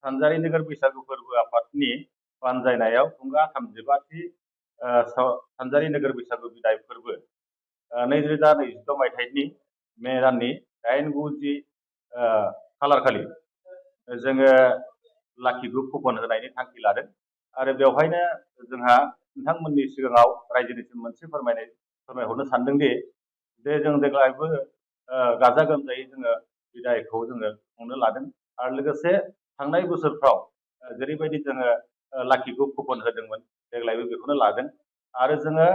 सानजारि नोगोर बैसागु फोरबो आफादनि बानजायनायाव थुंगा 35थि सानजारि नोगोर बैसागु बिदाय फोरबो 2026 मायथाइनि मे दाननि 8, 9, 10 खालार खालि जोङो लाखि ग्रुप कुपन होनायनि थांखि लादों आरो बेवहायनो जोंहा नोंथांमोननि सिगाङाव रायजोनिसिम मोनसे फोरमायहरनो सानदों दि जों देग्लायबो गाजा गोमजायै जोङो बिदायखौ जोङो खुंनो लादों आरो लोगोसे थांनाय बोसोरफ्राव जेरैबायदि जोङो लाखि ग्रुप कुपन होदोंमोन देग्लायबो बेखौनो लादों आरो जोङो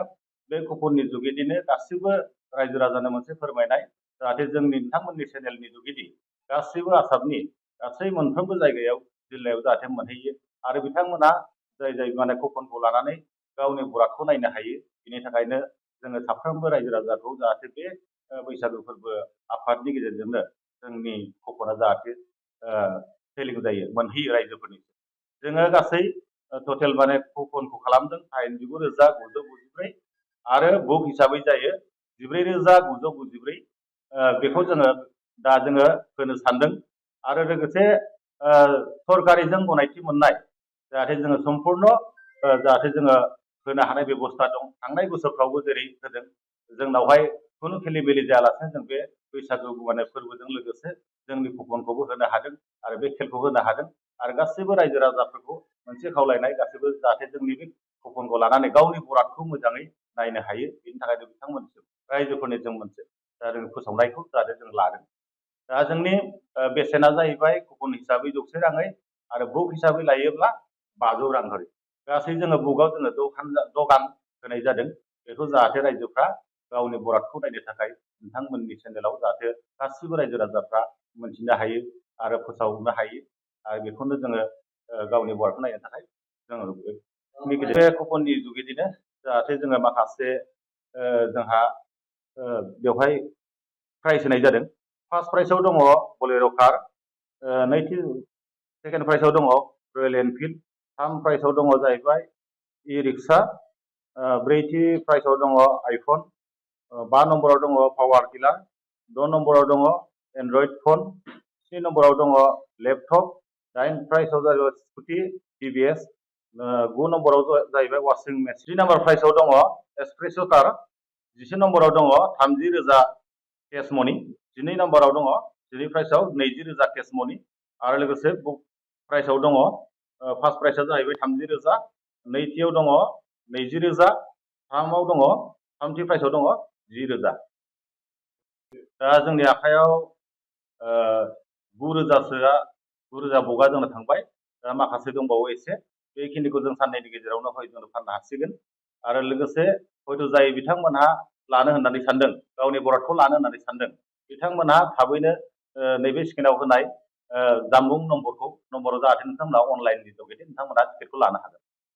बे कुपननि जुगेदिनो गासिबो रायजो राजानो मोनसे फोरमायनाय जाहाथे जोंनि नोंथांमोननि चेनेलनि जुगेदि गासैबो आसामनि गासै मोनफ्रोमबो जायगायाव जिल्लायाव जाहाथे मोनहैयो आरो बिथांमोना जाय माने कुपनखौ लानानै गावनि बरादखौ नायनो हायो बिनि थाखायनो जोङो साफ्रोमबो रायजो राजाखौ जाहाथे बे बैसागु फोरबो आफादनि गेजेरजोंनो जोंनि कुपना जाहाथे सेलिं जायो मोनहैयो रायजोफोरनि जोङो गासै टटेल माने कुपनखौ खालामदों 89,994 आरो बुक हिसाबै जायो 14,994 बेखौ जोङो दा जोङो होनो सानदों आरो लोगोसे सरकारिजों गनायथि मोननाय जाहाथे जोङो सम्पूर्ण जाहाथे जोङो होनो हानाय बेबस्था दं थांनाय बोसोरफ्रावबो जेरै होदों जोंनावहाय खुनु खेलिमेलि जायालासेनो जों बे बैसागु माने फोरबोजों लोगोसे जोंनि कुपनखौबो होनो हादों आरो बे खेलखौ होनो हादों आरो गासैबो रायजो राजाफोरखौ मोनसे खावलायनाय गासैबो जाहाथे जोंनि बे कुपनखौ लानानै गावनि बरादखौ मोजाङै नायनो हायो बेनि थाखायनो बिथांमोनसिम रायजोफोरनि जों मोनसे जों फोसावनायखौ जाहाथे जों लादों दा जोंनि बेसेना जाहैबाय कुपन हिसाबै 100 राङै आरो बुक हिसाबै लायोब्ला 500 रां हरै गासै जोङो बुकआव जोङो 6 गान होनाय जादों बेखौ जाहाथे रायजोफ्रा गावनि बरादखौ नायनो थाखाय नोंथांमोननि चेनेलाव जाहाथे गासिबो रायजो राजाफ्रा मोनथिनो हायो आरो फोसावनो हायो आरो बेखौनो जोङो गावनि बरादखौ नायनो थाखाय जोङो बे कुपननि जुगेदिनो जाहाथे जोङो माखासे जोंहा बेवहाय प्राइज होनाय जादों फार्स्ट प्राइजआव दङ बलेर' कार सेकेन्ड प्राइजआव दङ रयेल एनफिल्ड थार्ड प्राइजआव दङ जाहैबाय इ रिक्सा ब्रैथि प्राइजआव दङ आइफन 5 नम्बराव दङ पावार टिलार 6 नम्बराव दङ एन्ड्रइड फन 7 नम्बराव दङ लेपटप 8 प्राइजआव जाहैबाय स्कुटि टिभिएस 9 नम्बराव जाहैबाय वाशिं मेसिन 3 नम्बर प्राइजआव दङ एसप्रेस' कार 10 नम्बराव दङ 30,000 केस मनि 12 नम्बराव दङ 12 प्राइजआव 20,000 केस मनि आरो लोगोसे बुक प्राइजआव दङ फार्स्ट प्राइजआ जाहैबाय 30,000 नैथियाव दङ 20,000 थामआव दङ थामथि प्राइजआव दङ 10,000 दा जोंनि आखायाव 9,000 बगा जोंनो थांबाय दा माखासे दंबावो एसे बेखिनिखौ जों साननैनि गेजेरावनो हय जों फाननो हासिगोन आरो लोगोसे हयथ' जाय बिथांमोनहा लानो होननानै सानदों गावनि बरादखौ लानो होननानै सानदों बिथांमोनहा थाबैनो नैबे स्क्रिनाव होनाय जानबुं नम्बराव जाहाथे नोंथांमोना अनलाइननि जुगेदि नोंथांमोना टिकेटखौ लानो हागोन